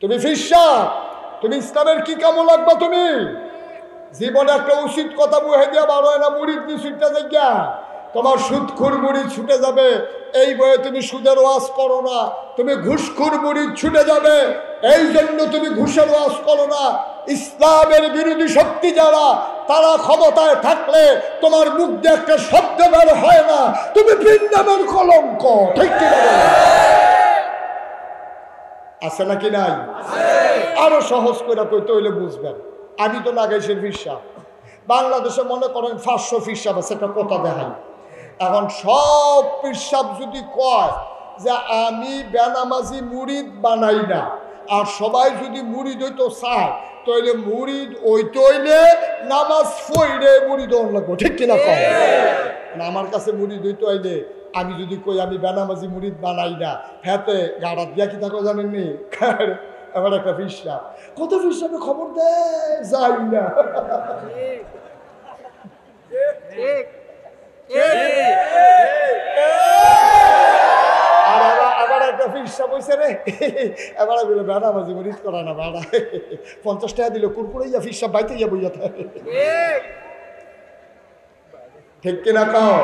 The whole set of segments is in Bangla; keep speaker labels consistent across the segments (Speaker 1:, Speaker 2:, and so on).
Speaker 1: তুমি ফিরসা, তুমি ইসলামের কি কামো লাগবা? তুমি জীবনে একটা উচিত কথা বুঝে দিয়া বার হয় না, মুড়িদ নি ছুটতে যাইয়া তোমার সুদখুর মুড়ি ছুটে যাবে। এই বয়ে তুমি সুদের ওয়াজ করো না, তুমি ঘুষখুর মুড়ি ছুটে যাবে। এই জন্য তুমি ঘুষের ওয়াজ করো না। ইসলামের বিরোধী শক্তি যারা, তারা ক্ষমতায় থাকলে তোমার মুখ দিয়ে একটা শব্দ বের হয় না, তুমি বৃন্দাবনের কলঙ্ক। ঠিক কি আছে নাকি নাই? আরো সহজ করে কইতে হইলে বুঝবেন। আমি তো লাগাইছি ফিরসা, বাংলাদেশে মনে করেন 500 ফিরসাব আছে, একটা কথা দেখাই। এখন সব ফিরসাব যদি কয় যে আমি বেনামাজি মুরিদ বানাই না, আর সবাই যদি মুরিদ হইতো চায়, তাইলে মুরিদ হইতে হইলে নামাজ পড়ে মুরিদ হন লাগবো। ঠিক কিনা কয়? আমার কাছে মুরিদ হইতে হইলে আমি যদি কই আমি বেনামাজি মুরিদ বানাই না, হাতে গাড়া দিয়া কি থাকো জানেননি? এবার একটা ফিরসাব, কত ফিরসাবে খবর দেয় যাই না। আবার একটা ফিরসাব হইছে রে, এবার বলে বেনামাজি মুরিদ করা না ভাড়া 50 টাকা দিল কুরকুরাইয়া ফিরসাব বাইতে ইয়া বইয়া থাকে। ঠিক কিনা কও?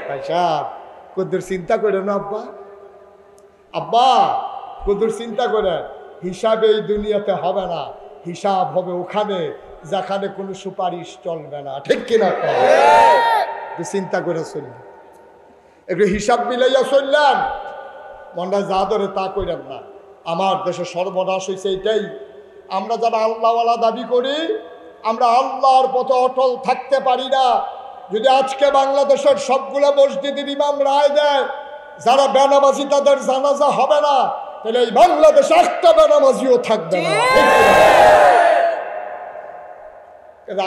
Speaker 1: ভাই সাহেব কদ্দুর চিন্তা করে না আব্বা, আব্বা কদ্দুর চিন্তা করে। হিসাব এই দুনিয়াতে হবে না, হিসাব হবে ওখানে যেখানে কোনো সুপারিশ চলবে না। ঠিক কিনা কও? চিন্তা করে চললেন, একটু হিসাব মিলাইয়া চললেন, মনটা যা ধরে তা কইলেন না। আমার দেশে সর্বনাশ হয়েছে এইটাই, আমরা যারা আল্লাহওয়ালা দাবি করি, আমরা আল্লাহর পথে অটল থাকতে পারি না। যদি আজকে বাংলাদেশের সবগুলো মসজিদের ইমাম রায় দেয় যারা বেনামাজি তাদের জানাজা হবে না, তাহলে এই বাংলাদেশে একটা বেনামাজিও থাকবে না।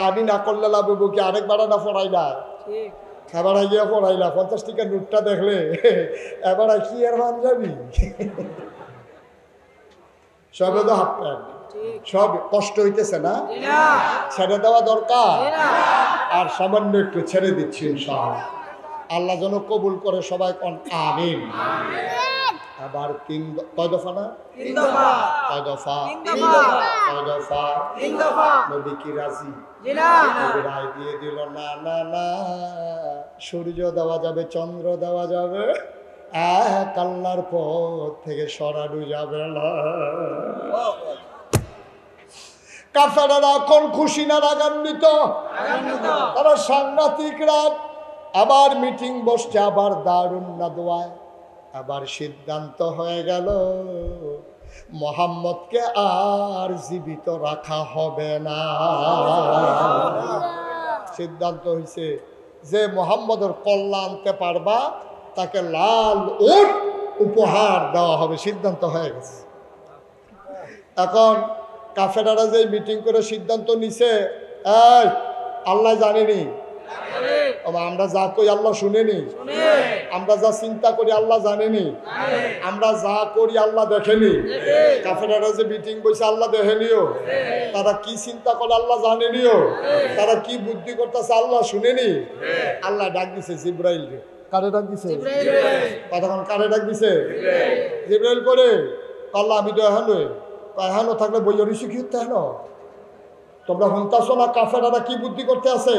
Speaker 1: আমি না করলে লাভ হবো কি? আরেকবার না পড়াইলা, এবার গিয়ে পড়াইলা 50 টাকা নোটটা দেখলে এবার কি আর মান যাবি? সবে তো হাফ প্যান্ট, সব কষ্ট হইতেছে না? ছেড়ে দেওয়া দরকার, আর সামান্য একটু ছেড়ে দিচ্ছি ইনশাআল্লাহ। আল্লাহ যেন কবুল করে, সবাই কোন আমিন। আবার কয় দফা না? কয় দফা? নবী কি রাজি? রায় দিয়ে দিল না না না, সূর্য দেওয়া যাবে, চন্দ্র দেওয়া যাবে, এক আল্লাহর পথ থেকে সরানো যাবে না। কাফেররা কোন খুশি না রাগান্বিত, তারা সাংঘাতিক রাগ। আবার মিটিং বসছে, আবার দারুন নাদওয়ায়, আবার সিদ্ধান্ত হয়ে গেল মুহাম্মদকে আর জীবিত রাখা হবে না। সিদ্ধান্ত হয়েছে যে মুহাম্মদের কল্যাণ আনতে পারবা তাকে লাল উট উপহার দেওয়া হবে। সিদ্ধান্ত হয়ে গেছে। এখন কাফেররা যে মিটিং করে সিদ্ধান্ত নিছে, এই আল্লাহ জানেনি, আমরা যা কই আল্লাহ শুনেনি, আমরা যা চিন্তা করি আল্লাহ জানেনি, আমরা যা করি আল্লাহ দেখেনি। কাফেররা যে মিটিং বসে আল্লাহ দেখেনিও, তারা কি চিন্তা করে আল্লাহ জানেনিও, তারা কি বুদ্ধি করতেছে আল্লাহ শুনেনি। আল্লাহ ডাক দিছে জিব্রাইল রে। কারে ডাক দিছে? কতক্ষণ কারে ডাক দিছে? জিব্রাইল করে আল্লাহ আমি তো এহানো থাকলে বই ঋষি কি হতে হেন তোমরা শুনতেছো না কাফেররা কি বুদ্ধি করতে আছে?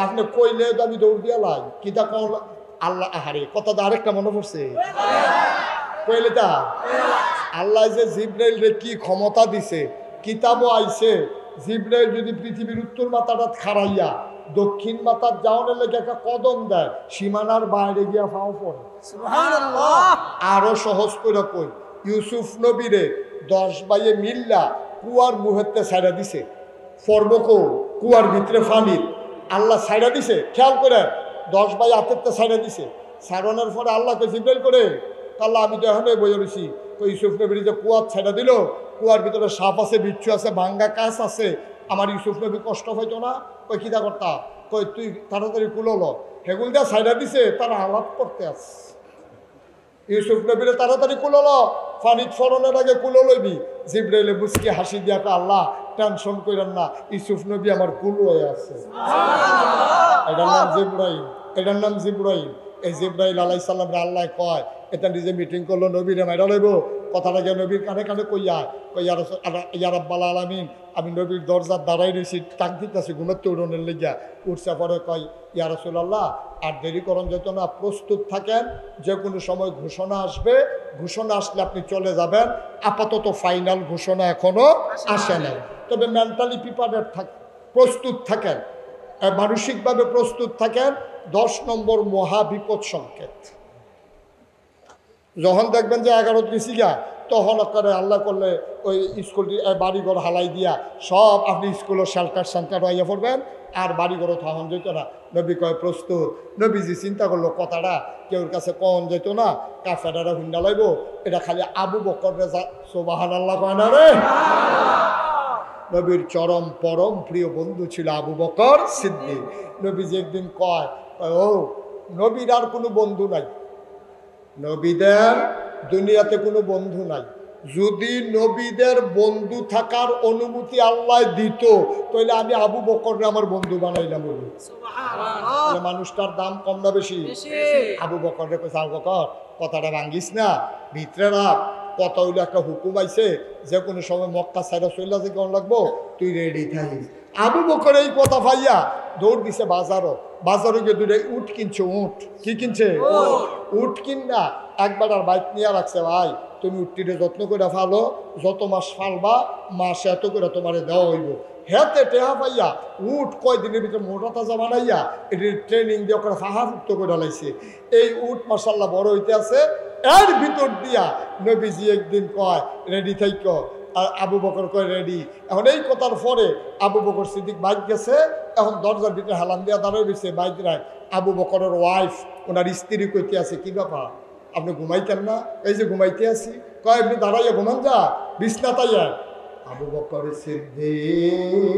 Speaker 1: আপনি কইলে তো আমি দৌড় দিয়া লাই কিতা কল আল্লাহ। আহারে কথা তো আরেকটা মনে পড়ছে, কইলে তা আল্লাহ যে জিব্রাইল রে কি ক্ষমতা দিছে, কিতাবও আইছে জিব্রাইল যদি পৃথিবীর উত্তর মাথাটা খাড়াইয়া দক্ষিণ মাথার যাওয়ার লেগে একটা কদম দেয়, সীমানার বাইরে গিয়া ফাও পড়ে। আরো সহজ করে কই, ইউসুফ নবীরে 10 ভাইয়ে মিল্লা কুয়ার মুহূর্তে ছাইড়া দিছে, ফর্মকো কুয়ার ভিতরে ফানির আল্লাহ ছাইড়া দিছে। খেয়াল করে 10 ভাই হাতেরতে ছাইড়া দিছে। ছাড়ানোর পরে আল্লাহকে জিব্রাইল করে আল্লাহ আমি তো এখন বইয়ে রয়েছি, তো ইউসুফ নবীর যে কুয়ার ছাইড়া দিল, কুয়ার ভিতরে সাপ আছে, বিচ্ছু আছে, ভাঙ্গা কাছ আছে, আমার ইউসুফ নবী কষ্ট হইতো না? কই কিতা করতা? কই তুই তাড়াতাড়ি কুলোলো, হেগুল দিয়া ছাইড়া দিছে, তারা আলাপ করতে আছে। ইউসুফ নবীরে তাড়াতাড়ি কুলোলো, ফানিত ফরনের আগে কুলো লইবি। জিব্রাইলে মুচকি হাসি দিয়া আল্লাহ টেনশন করেন না, ইউসুফ নবী আমার কুল হয়ে আছে। এটার নাম জিব্রাইল, এটার নাম জিব্রাইল। এই জিব্রাইল আলাইহিস সালাম আল্লাহ কয় এটা নিজে মিটিং করলো, নবীরে মাইরা লইব, কথাটা গিয়ে নবীর কানে কানে কইয়া ইয়া রাব্বাল আলামিন, আমি নবীর দরজার দাঁড়াই রয়েছি, টাক দিতেছি ঘুমাতে উড়নের লেগিয়া। উঠছে পরে কয়, ইয়া রাসূলুল্লাহ আর দেরি করন যেত না, প্রস্তুত থাকেন, যে কোনো সময় ঘোষণা আসবে, ঘোষণা আসলে আপনি চলে যাবেন। আপাতত ফাইনাল ঘোষণা এখনো আসে নাই, তবে মেন্টালি প্রিপারেড প্রস্তুত থাকেন, মানসিকভাবে প্রস্তুত থাকেন। 10 নম্বর মহাবিপদ সংকেত। যখন দেখবেন যে 11:30 গা, তখন করে আল্লাহ করলে ওই স্কুলটি বাড়িঘর হালাই দিয়া সব আপনি স্কুলের শেল্টার সেন্টার হইয়া পড়বেন, আর বাড়িঘরও তখন যেত না। নবী কয় প্রস্তুত। নবীজি চিন্তা করলো কথাটা কেউর কাছে কন যেত না, কাফেরারা হুন্ডা লাইব, এটা খালি আবু বকর রেজা সুবহানাল্লাহ কয় না রে। নবীর চরম পরম প্রিয় বন্ধু ছিল আবু বকর সিদ্দিক। নবীজি একদিন কয়, ও নবীর আর কোনো বন্ধু নাই, নবীদের দুনিয়াতে কোনো বন্ধু নাই। যদি নবীদের বন্ধু থাকার অনুমতি আল্লাহ দিত, তাহলে আমি আবু বকরকে আমার বন্ধু বানাইলাম। মানুষটার দাম কম না বেশি? আবু বকরকে কইছে, আবু বকর কথাটা ভাঙ্গিস না, ভিতরে রাখ, কথা হইলে একটা হুকুম আইছে, যে কোনো সময় মক্কা সাইরা চলে যে কেমন লাগবো, তুই রেডি থাকিস। আবু বকর এই কথা পাইয়া দৌড় দিছে বাজারও গিয়ে দুটো উট কিনছে। উট কি কিনছে? উট কিনা একবার আর বাইক নিয়ে রাখছে, ভাই তুমি উটটিরে যত্ন করে ফালো, যত মাস ফালবা মাসে এত করে তোমারে দেওয়া হইব। হেতে টেহা পাইয়া উট কয়দিনের ভিতরে মোটা তাজা বানাইয়া এটি ট্রেনিং দিয়ে ওখানে ফাহারুক্ত করে লাইছে। এই উট মাসাল্লাহ বড় হইতে আছে। এর ভিতর দিয়া নবীজি একদিন কয়, রেডি থাইক, আর আবু বকর কয় রেডি। এখন এই কথার পরে আবু বকর সিদ্দিক বাইক গেছে, এখন দরজার ভিতরে হেলান দিয়া দাঁড়াই রয়েছে বাইক রায়। আবু বকরের ওয়াইফ, ওনার স্ত্রী কইতে আছে, কি ব্যাপার আপনি ঘুমাইতেন না? এই যে ঘুমাইতে আছি। কয় আপনি দাঁড়াইয়া ঘুমান যা, বিছনা তাইয়া। আবু বকর সিদ্দিক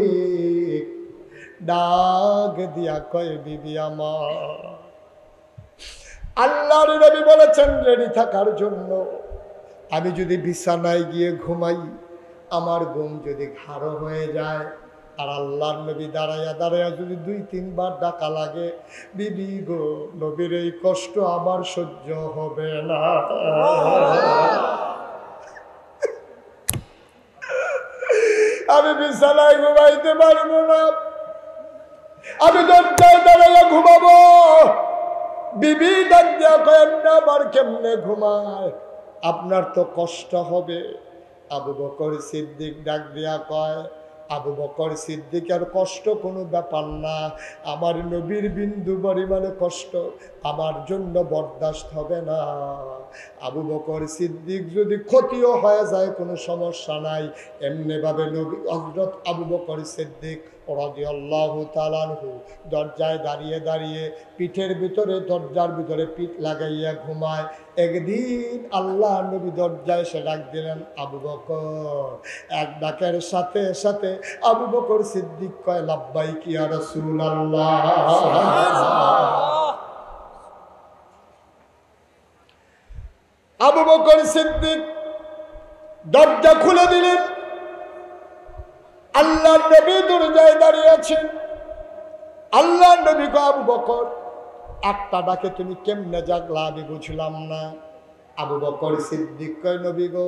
Speaker 1: ডাক দিয়া কয়, বিবি আমার, আল্লাহর নবী বলেছেন রেডি থাকার জন্য। আমি যদি বিছানায় গিয়ে ঘুমাই, আমার ঘুম যদি ঘাড় হয়ে যায়, আর আল্লাহর নবী দাঁড়াইয়া দাঁড়াইয়া যদি 2-3 বার ডাকা লাগে, বিবি গো নবীর এই কষ্ট আমার সহ্য হবে না। আমি বিছানায় ঘুমাইতে পারবো না, আমি দরজায় দাঁড়াইয়া ঘুমাবো। বিবি ডাক দিয়া কয়েন না, আবার কেমনে ঘুমায়, আপনার তো কষ্ট হবে। আবু বকর সিদ্দিক ডাক দিয়া কয়, আবু বকর সিদ্দিকের কষ্ট কোনো ব্যাপার না, আমার নবীর বিন্দু পরিমাণে কষ্ট আমার জন্য বরদাস্ত হবে না। আবু বকর সিদ্দিক যদি ক্ষতিও হয়ে যায় কোনো সমস্যা নাই। এমনিভাবে নবী হযরত আবু বকর সিদ্দিক রাদিয়াল্লাহু তাআলা আনহু দরজায় দাঁড়িয়ে দাঁড়িয়ে পিঠের ভিতরে, দরজার ভিতরে পিঠ লাগাইয়া ঘুমায়। একদিন আল্লাহ নবী দরজায় এসে ডাক দিলেন, আবু বকর। এক ডাকের সাথে সাথে আবু বকর সিদ্দিক কয়, লাব্বাইক ইয়া রাসূলুল্লাহ। আবু বকর সিদ্দিক দরজা খুলে দিলেন। আল্লাহ নবী দরজায় দাঁড়িয়ে আছেন। আল্লাহ নবী কয়, আবু বকর একটা ডাকে তুমি কেমনে জাগলা, আমি বুঝলাম না। আবু বকর সিদ্দিক কয়, নবী গো,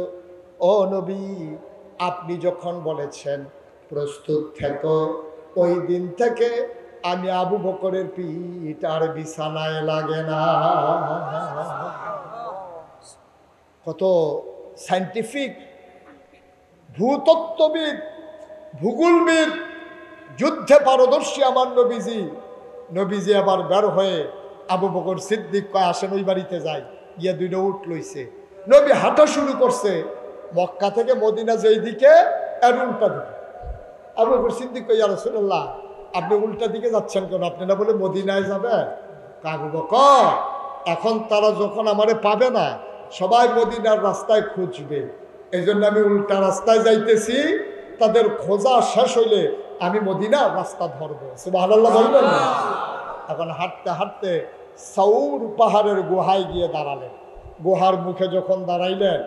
Speaker 1: ও নবী, আপনি যখন বলেছেন প্রস্তুত থেকো, ওই দিন থেকে আমি আবু বকরের পিঠ আর বিছানায় লাগে না। কত সায়েন্টিফিক, ভূতত্ত্ববিদ, ভূগোলবিদ, যুদ্ধে পারদর্শী আমার নবীজি। নবীজি আবার বের হয়ে আবু বকর সিদ্দিক কয়, আসেন ওই বাড়িতে যাই। গিয়ে 2টা উট লইছে, নবী হাঁটা শুরু করছে। মক্কা থেকে মদিনা যেই দিকে, এর উল্টা দিকে। আবু বকর সিদ্দিক কয়, ইয়া রাসূলুল্লাহ আপনি উল্টা দিকে যাচ্ছেন কেন? আপনি না বলে মদিনায় যাবেন? আবু বকর, এখন তারা যখন আমারে পাবে না, সবাই মদিনার রাস্তায় খুঁজবে, এই জন্য আমি উল্টা রাস্তায় যাইতেছি। তাদের খোঁজা শেষ হইলে আমি মদিনার রাস্তা ধরবো। সুবহানাল্লাহ বলবেন না? এখন হাঁটতে হাঁটতে সাউর পাহাড়ের গুহায় গিয়ে দাঁড়ালেন। গুহার মুখে যখন দাঁড়াইলেন,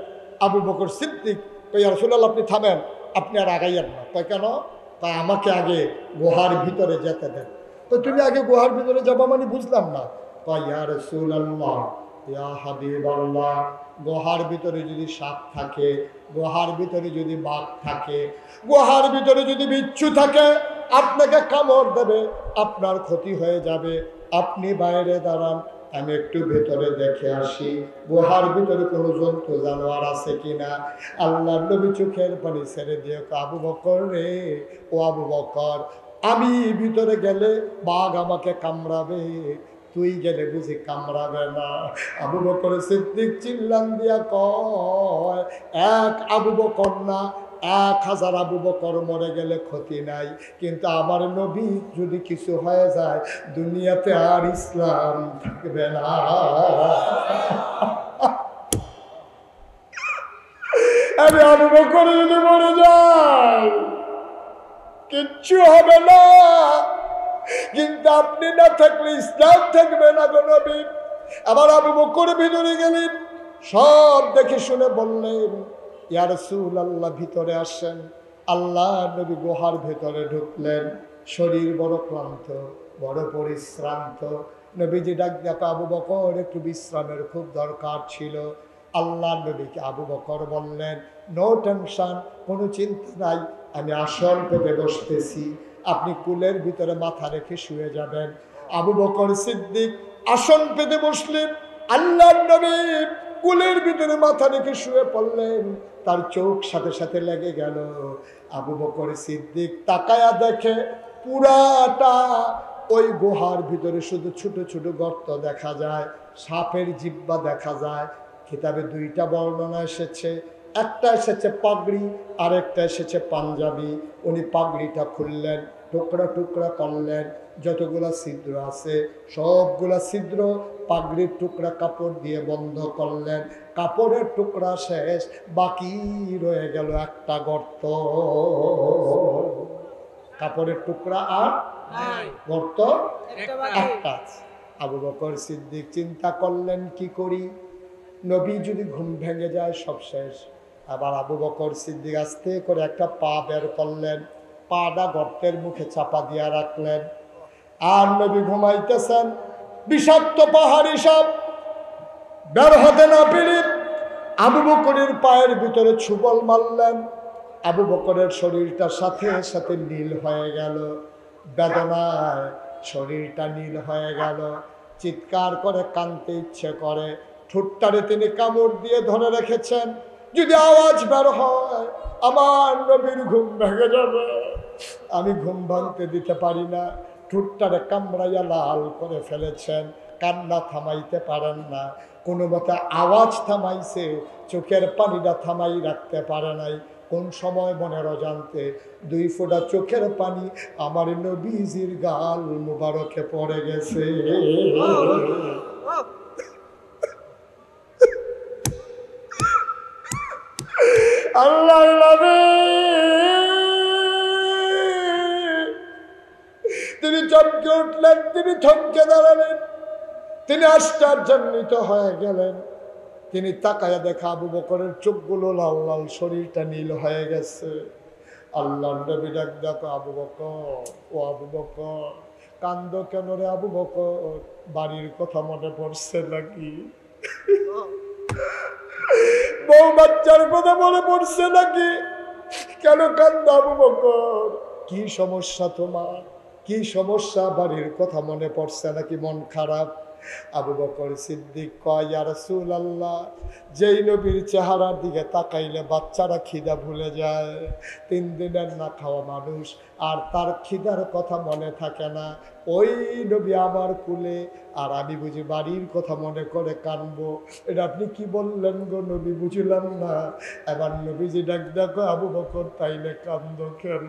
Speaker 1: আবু বকর সিদ্দিক কয়, ইয়া রাসূলুল্লাহ আপনি থামেন, আপনি আর আগাইয়েন না। কয় কেন? তাই আমাকে আগে গুহার ভিতরে যেতে দেন। তো তুমি আগে গুহার ভিতরে যাবা মানে বুঝলাম না। কয়, ইয়া রাসূলুল্লাহ ইয়া হাবিবাল্লাহ, গুহার ভিতরে যদি সাপ থাকে, গুহার ভিতরে যদি বাঘ থাকে, গুহার ভিতরে যদি বিচ্ছু থাকে, আপনাকে কামড় দেবে, আপনার ক্ষতি হয়ে যাবে। আপনি বাইরে দাঁড়ান, আমি একটু ভেতরে দেখে আসি গুহার ভিতরে কোনো জন্তু জানোয়ার আছে কিনা। আল্লাহর নবী চোখের পানি ছেড়ে দিয়ে, আবু বকর রে, ও আবু বকর, আমি ভিতরে গেলে বাঘ আমাকে কামড়াবে, তুই গেলে বুঝি কামড়াবে না? আবু বকর সিদ্দিক চিল্লান দিয়া কয়, এক আবু বকর না, 1000 আবু বকর মরে গেলে ক্ষতি নাই, কিন্তু আমার নবী যদি কিছু হয়ে যায়, দুনিয়াতে আর ইসলাম থাকবে না। আমি আবু বকর যদি মরে যাই কিচ্ছু হবে না, কিন্তু আপনি না থাকলে ইসলাম থাকবে না গো নবী। আবার আবু বকর ভিতরে গেলেন, সব দেখে শুনে বললেন, ইয়া রাসূলুল্লাহ ভিতরে আসেন। আল্লাহ নবী গুহার ভেতরে ঢুকলেন, শরীর বড় ক্লান্ত, বড় পরিশ্রান্ত। নবীজি ডাক দেখো, আবু বকর একটু বিশ্রামের খুব দরকার ছিল। আল্লাহ নবীকে আবু বকর বললেন, নো টেনশন, কোনো চিন্তা নাই, আমি আসল পেতে বসতেছি, আপনি কুলের ভিতরে মাথা রেখে শুয়ে যাবেন। আবু বকর সিদ্দিক আসন পেতে বসলেন, আল্লাহ নবী কুলের ভিতরে মাথা রেখে শুয়ে পড়লেন। তার চোখ সাথে সাথে লেগে গেল। আবু বকর সিদ্দিক তাকায়া দেখে পুরাটা ওই গুহার ভিতরে শুধু ছোট ছোট গর্ত দেখা যায়, সাপের জিহ্বা দেখা যায়। কিতাবে 2টা বর্ণনা এসেছে, একটা এসেছে পাগড়ি, আরেকটা এসেছে পাঞ্জাবি। উনি পাগড়িটা খুললেন, টুকরা টুকরা করলেন, যতগুলা ছিদ্র আছে সবগুলা ছিদ্র পাগড়ির টুকরা কাপড় দিয়ে বন্ধ করলেন। কাপড়ের টুকরা শেষ, বাকি রয়ে গেল একটা গর্ত। কাপড়ের টুকরা আর গর্ত একটা। আবু বকর সিদ্দিক চিন্তা করলেন, কি করি, নবী যদি ঘুম ভেঙে যায় সব শেষ। আবার আবু বকর সিদ্দিক আস্তে করে একটা পা বের করলেন, পাটা গর্তের মুখে চাপা দিয়া রাখলেন। আর নবী ঘুমাইতেছেন, বিষাক্ত পাহাড়ি সাপ বের হতে না পেরে আবু বকরের পায়ের ভিতরে ছুবল মারলেন। আবু বকরের শরীরটা সাথে সাথে নীল হয়ে গেল, বেদনায় শরীরটা নীল হয়ে গেল। চিৎকার করে কাঁদতে ইচ্ছে করে, ঠোঁটটারে তিনি কামড় দিয়ে ধরে রেখেছেন, যদি আওয়াজ বের হয় আমার নবীর ঘুম ভেঙে যাবে, আমি ঘুম ভাঙতে দিতে পারি না। ঠোঁটটারে কামড়াইয়া লাল করে ফেলেছেন, কান্না থামাইতে পারেন না। কোনো মতে আওয়াজ থামাইছে, চোখের পানিটা থামাই রাখতে পারে নাই। কোন সময় মনের অজান্তে 2 ফোঁটা চোখের পানি আমার নবীজির গাল মুবারকে পড়ে গেছে। আল্লাহ নবী তিনি চমকে উঠলেন, তিনি থমকে দাঁড়ালেন, তিনি আশ্চর্যান্বিত হয়ে গেলেন। তিনি তাকায়া দেখা আবু বকরের চোখগুলো লাল লাল, শরীরটা নীল হয়ে গেছে। আল্লাহ নবী ডাক দেখো, আবু বকর, ও আবু বকর, কান্দ কেন রে আবু বকর, বাড়ির কথা মনে পড়ছে নাকি? বউ বাচ্চার কথা মনে পড়ছে নাকি? কেন কান্দ আবু বকর? কি সমস্যা তোমার? কি সমস্যা? বাড়ির কথা মনে পড়ছে নাকি? মন খারাপ? আবু বকর সিদ্দিক কয়, ইয়া রাসূলুল্লাহ, যেই নবীর চেহারার দিকে তাকাইলে বাচ্চারা খিদা ভুলে যায়, 3 দিনের না খাওয়া মানুষ, আর তার খিদার কথা মনে থাকে না, ওই নবী আমার কুলে, আর আমি বুঝি বাড়ির কথা মনে করে কানবো? এটা আপনি কি বললেন গো নবী, বুঝলাম না। এবার নবীজি ডাক দেখো, আবু বকর তাইলে কান্দ কেন?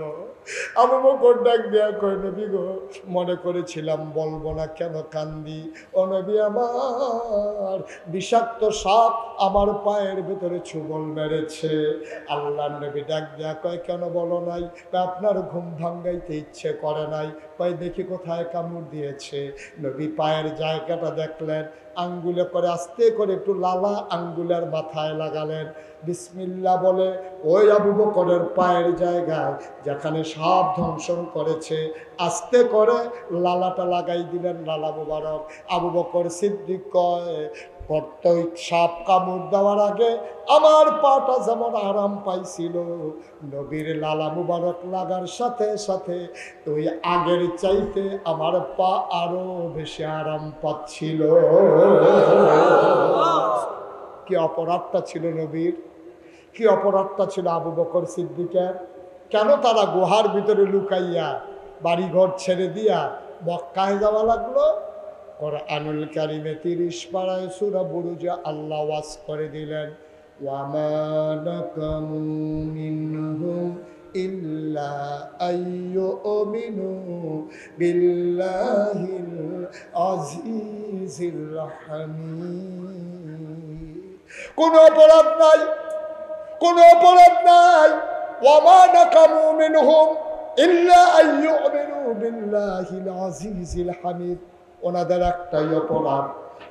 Speaker 1: আবু বকর ডাক দেয়া কয়, নবী গো, মনে করেছিলাম বলবো না, কেন কান্দি? ও নবী আমার, বিষাক্ত সাপ আমার পায়ের ভেতরে ছুবল মেরেছে। আল্লাহ নবী ডাক দেয়া কয়, কেন বলো নাই? আপনার ঘুম ভাঙ্গাইতে ইচ্ছে করে নাই। কয়, দেখি কোথায় কামড় দিয়েছে। নবী পায়ের জায়গাটা দেখলেন, আঙ্গুলে করে আস্তে করে একটু লালা আঙ্গুলের মাথায় লাগালেন, বিসমিল্লাহ বলে ওই আবু বকরের পায়ের জায়গায় যেখানে সাপ ধ্বংসন করেছে আস্তে করে লালাটা লাগাই দিলেন, লালা মুবারক। আবু বকর সিদ্দিক কয়, গর্ত সাপ কামড় দেওয়ার আগে আমার পাটা যেমন আরাম পাইছিল, নবীর লালা মুবারক লাগার সাথে সাথে ওই আগের চাইতে আমার পা আরো বেশি আরাম পাচ্ছিল। কি অপরাধটা ছিল নবীর, কি অপরাধটা ছিল আবু বকর সিদ্দিকের। কেন তারা গুহার ভিতরে লুকাইয়া বাড়িঘর ছেড়ে দিয়া মক্কায় যাওয়া লাগলো? কোরআনুল কারিমে 30 পারায় সূরা বুরুজে আল্লাহ ওয়াজ করে দিলেন, ওয়ামা নাকামু মিনহুম ইল্লা আইয়ুমিনু বিল্লাহিল আজিজিল হামিদ। কোনো অপরাধ নাই, কোনো অপরাধ নাই। ওয়ামা নাকামু মিনহুম ইল্লা আইয়ুমিনু বিল্লাহিল আজিজিল হামিদ। ওনাদের একটাই অপরাধ,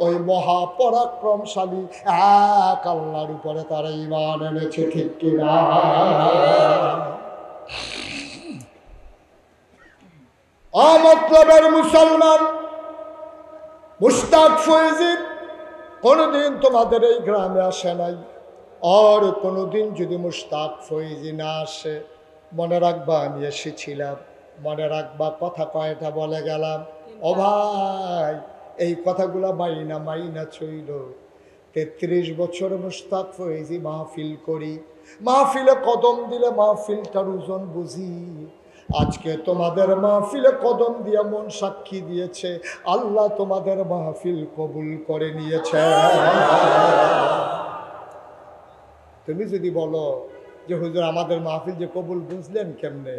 Speaker 1: ওই মহাপরাক্রমশালী এক আল্লাহর উপরে তারা ঈমান এনেছে, ঠিক কিনা? আমতলবের মুসলমান মুশতাক ফয়েজি কোনোদিন তোমাদের এই গ্রামে আসে নাই, আর কোনোদিন যদি মুশতাক ফয়েজি না আসে, মনে রাখবা আমি এসেছিলাম, মনে রাখবা কথা কয়টা বলে গেলাম। ও ভাই, এই কথাগুলা মাইনা চইল। 33 বছর মুশতাক ফয়েজি মাহফিল করি, মাহফিলে কদম দিলে মাহফিলটার ওজন বুঝি। আজকে তোমাদের মাহফিলে কদম দিয়া মন সাক্ষী দিয়েছে, আল্লাহ তোমাদের মাহফিল কবুল করে নিয়েছে। তুমি যদি বলো যে হুজুর আমাদের মাহফিল যে কবুল বুঝলেন কেমনে?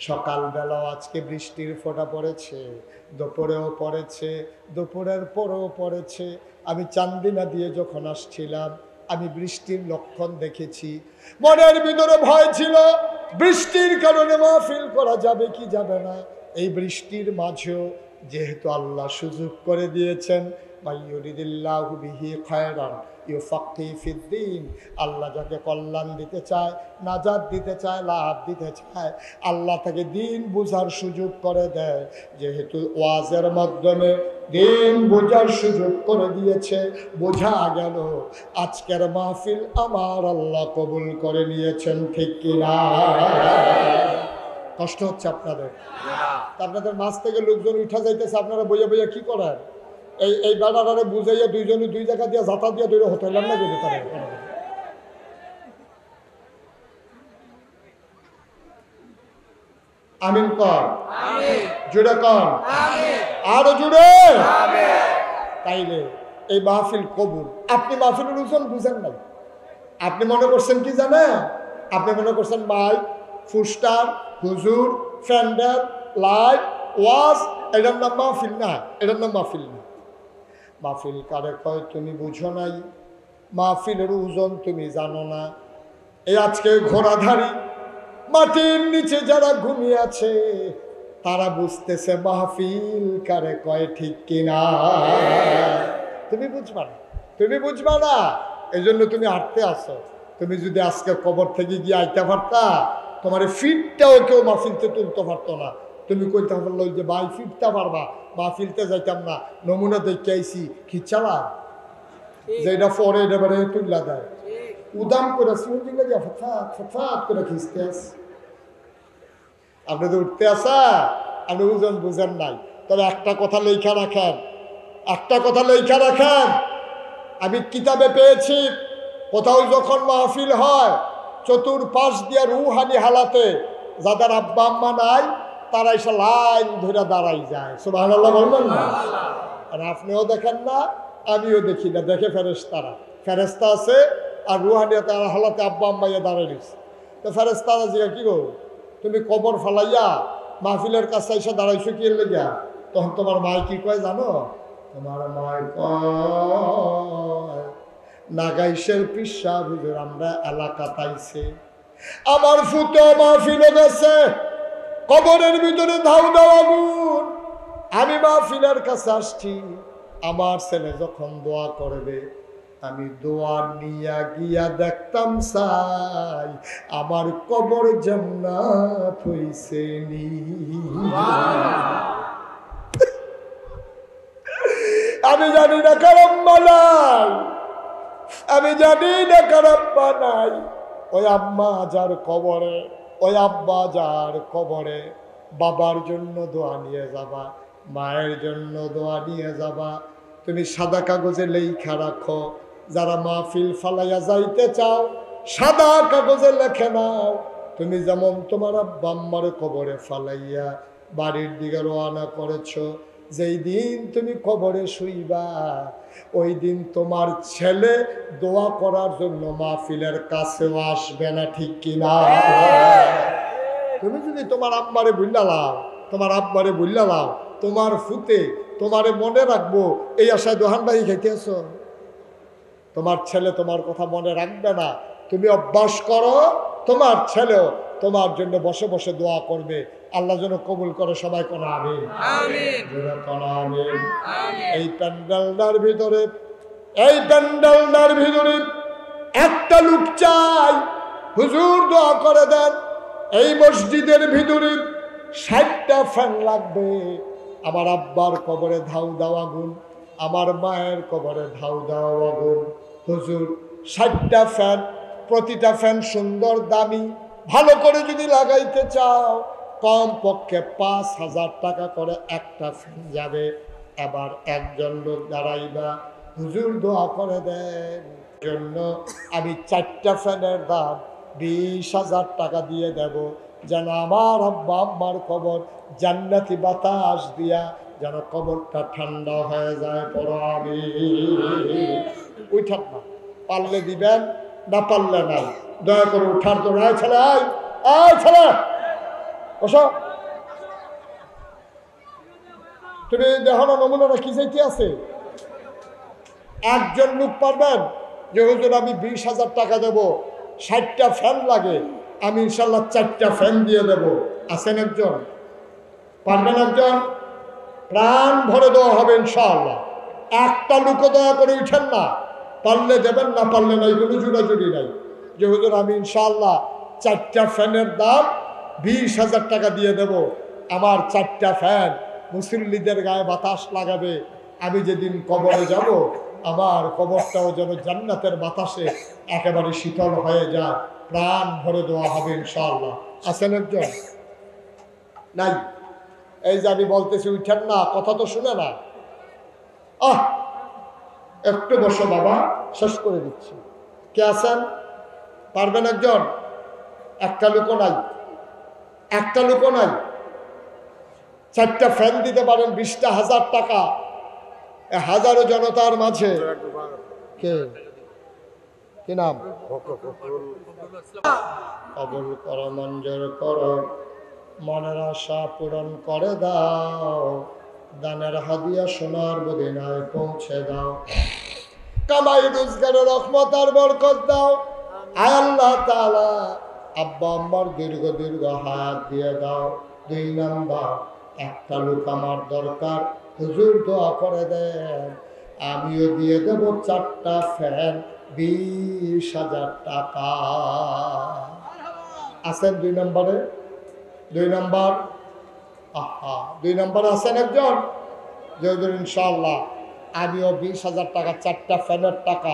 Speaker 1: সকালবেলাও আজকে বৃষ্টির ফোঁটা পড়েছে, দুপুরেও পড়েছে, দুপুরের পরেও পড়েছে। আমি চান্দিনা দিয়ে যখন আসছিলাম আমি বৃষ্টির লক্ষণ দেখেছি। মনের ভিতরে ভয় ছিল বৃষ্টির কারণে মাহফিল করা যাবে কি যাবে না। এই বৃষ্টির মাঝেও যেহেতু আল্লাহ সুযোগ করে দিয়েছেন, মাইয়ুরিদিল্লাহু বিহি খায়রান ইউফাক্কিহু ফিদ্দীন, আল্লাহ যাকে কল্যাণ দিতে চায়, নাজাত দিতে চায়, লাভ দিতে চায়, আল্লাহ তাকে দিন বোঝার সুযোগ করে দেয়। যেহেতু ওয়াজের মাধ্যমে দিন বোঝার সুযোগ করে দিয়েছে, বোঝা গেল আজকের মাহফিল আমার আল্লাহ কবুল করে নিয়েছেন, ঠিক কিনা? কষ্ট হচ্ছে আপনাদের? আপনাদের মাছ থেকে লোকজন উঠা যাইতেছে, আপনারা বইয়া বইয়া কি করেন? এই বেড়াটারে বুঝাইয়া দুইজনে দুই জায়গা দিয়ে যাতা দিয়ে দুইটা হোটেলাম না কিন্তু তারা আমিন কর, জুড়ে কর, আরো জুড়ে। তাইলে এই মাহফিল কবুল। আপনি মাহফিলের ওজন বুঝেন নাই। আপনি মনে করছেন কি জানেন? আপনি মনে করছেন মাইক, ফুস্টার, হুজুর, ফ্যান্ডার, লাইট, ওয়াজ, এটার নাম মাহফিল না, এটার নাম মাহফিল না। মাহফিল কারে কয় তুমি বুঝো নাই, মাহফিলের ওজন তুমি জানো না। এই আজকে ঘোড়াধারী মাটির নিচে যারা ঘুমিয়ে আছে তারা বুঝতেছে মাহফিল কারে কয়, ঠিক কিনা? তুমি বুঝবা না, তুমি বুঝবা না, এই জন্য তুমি হাঁটতে আসো। তুমি যদি আজকে কবর থেকে গিয়ে আইতে পারতা, তোমার ফিটটাও কেউ মাহফিলতে তুলতে পারতো না। তুমি কইতে পারলো যে ভাই ফিরতে পারবা, মাহফিলতে যাইতাম না, নমুনা দেখে আইসি খিচালা যেটা পরে এবারে তুললা দেয়, উদাম করে সিউজিলা দিয়ে ফফাত ফফাত করে খিচতে আসে। আপনি তো উঠতে আসা, আপনি ওজন বুঝেন নাই। তবে একটা কথা লেখা রাখেন, একটা কথা লেখা রাখেন, আমি কিতাবে পেয়েছি কোথাও যখন মাহফিল হয় চতুর্পাশ দিয়ে রুহানি হালাতে যাদের আব্বা আম্মা নাই তারা এসে লাইন ধরে দাঁড়াই যায়। সুবহানাল্লাহ বলবেন না? আর আপনিও দেখেন না, আমিও দেখি না, দেখে ফেরেশতারা। ফেরেশতা আছে আর রুহানি হালাতে আব্বা আম্মা দাঁড়াই রয়েছে। তো ফেরেশতারা জিজ্ঞাসা কি গো তুমি কবর ফালাইয়া মাহফিলের কাছে এসে দাঁড়াইছো কি লেগা? তখন তোমার মায় কি কয় জানো? তোমার মায় কয় নাগাইশের পিসা হুজুর আমরা এলাকা পাইছে, আমার ফুটো মাহফিলে গেছে, কবরের ভিতরে ধাউ দাও আগুন, আমি মাহফিলের কাছে আসছি, আমার ছেলে যখন দোয়া করবে আমি দোয়া নিয়া গিয়া দেখতাম চাই আমার কবর জান্নাত হইছে নি। আমি জানি না কারাম্মা নাই, আমি জানি না কারাম্মা নাই। ওই আম্মা যার কবরে, ওই আব্বা যার কবরে, বাবার জন্য দোয়া নিয়ে যাবা, মায়ের জন্য দোয়া নিয়ে যাবা। তুমি সাদা কাগজে লেখা রাখো, যারা মাহফিল ফালাইয়া যাইতে চাও সাদা কাগজে লেখে নাও। তুমি যেমন তোমার আব্বা আম্মার কবরে ফালাইয়া বাড়ির দিকে রওনা করেছো, যেই দিন তুমি কবরে শুইবা ওই দিন তোমার ছেলে দোয়া করার জন্য মাহফিলের কাছেও আসবে না, ঠিক কিনা? তুমি যদি তোমার আম্মারে বুঝলা লাও, তোমার আব্বারে বুঝলা লাও, তোমার ফুতে তোমারে মনে রাখবো এই আশায় দোহানবাহি খাইতেছ, তোমার ছেলে তোমার কথা মনে রাখবে না। তুমি অভ্যাস করো, তোমার ছেলেও তোমার জন্য বসে বসে দোয়া করবে। আল্লাহ যেন কবুল করে, সবাই কোন আমিন। এই প্যান্ডেলটার ভিতরে, এই প্যান্ডেলটার ভিতরে একটা লোক চাই, হুজুর দোয়া করে দেন। এই মসজিদের ভিতরে 60টা ফ্যান লাগবে। আমার আব্বার কবরে ধাউ দাও আগুন, আমার মায়ের কবরে ধাউ দাও আগুন। হুজুর 60টা ফ্যান, প্রতিটা ফ্যান সুন্দর দামি, ভালো করে যদি লাগাইতে চাও কম পক্ষে 5,000 টাকা করে একটা ফ্যান যাবে। এবার একজন লোক দাঁড়াইবা, হুজুর দোয়া করে দেন জন্য আমি 4টা ফ্যানের দাম 20,000 টাকা দিয়ে দেব, যেন আমার আব্বা আম্মার কবর জান্নাতি বাতাস দিয়া যেন কবরটা ঠান্ডা হয়ে যায়। পড়ো আমি উঠান না, পারলে দিবেন, না পারলে নাই। দয়া করে উঠার তো রায় ছেলে, আয় ছেলে বসো। তুমি দেখো না নমুনাটা কি চাইতে আছে। একজন লোক পারবেন যে হুজুর আমি 20,000 টাকা দেবো, 60টা ফ্যান লাগে, আমি ইনশাল্লাহ 4টা ফ্যান দিয়ে দেবো। আছেন একজন? পারবেন একজন? প্রাণ ভরে দেওয়া হবে ইনশাআল্লাহ। একটা লোকও দয়া করে উঠেন না, পারলে দেবেন, না পারলে নাই, কোনো জুড়াজুড়ি নাই। যে হুজুর আমি ইনশাআল্লাহ 4টা ফ্যানের দাম 20,000 টাকা দিয়ে দেব, আমার 4টা ফ্যান মুসল্লিদের গায়ে বাতাস লাগাবে। আমি যেদিন কবরে যাব আমার কবরটাও যেন জান্নাতের বাতাসে একেবারে শীতল হয়ে যায়। প্রাণ ভরে দেওয়া হবে ইনশাআল্লাহ। আছেন একজন? নাই। এই যে আমি বলতেছি উঠেন না, কথা তো শুনে না। একটু বসো বাবা, শেষ করে দিচ্ছি। কে আছেন? পারবেন একজন? একটা লোকও নাই, একটা লোকও নাই। 4টা ফ্যান দিতে পারেন 20,000 টাকা। হাজারো জনতার মাঝে কে কি নাম? কবুল করো, মঞ্জুর করো, মনের আশা পূরণ করে দাও, দানের হাদিয়া সোনার মদিনায় পৌঁছে দাও, কামাই রোজগারের রহমত আর বরকত দাও। আয় আল্লাহ তাআলা আব্বা আম্মার দীর্ঘ দীর্ঘ হায়াত দিয়ে দাও। 2 নাম্বার, একটা লোক আমার দরকার, হুজুর দোয়া করে দেন, আমিও দিয়ে দেব 4টা ফ্যান 20,000 টাকা। আছেন 2 নম্বরে? 2 নম্বর, 2 নম্বরে আছেন একজন? যে হুজুর ইনশাআল্লাহ আমিও 20,000 টাকা 4টা ফ্যানের টাকা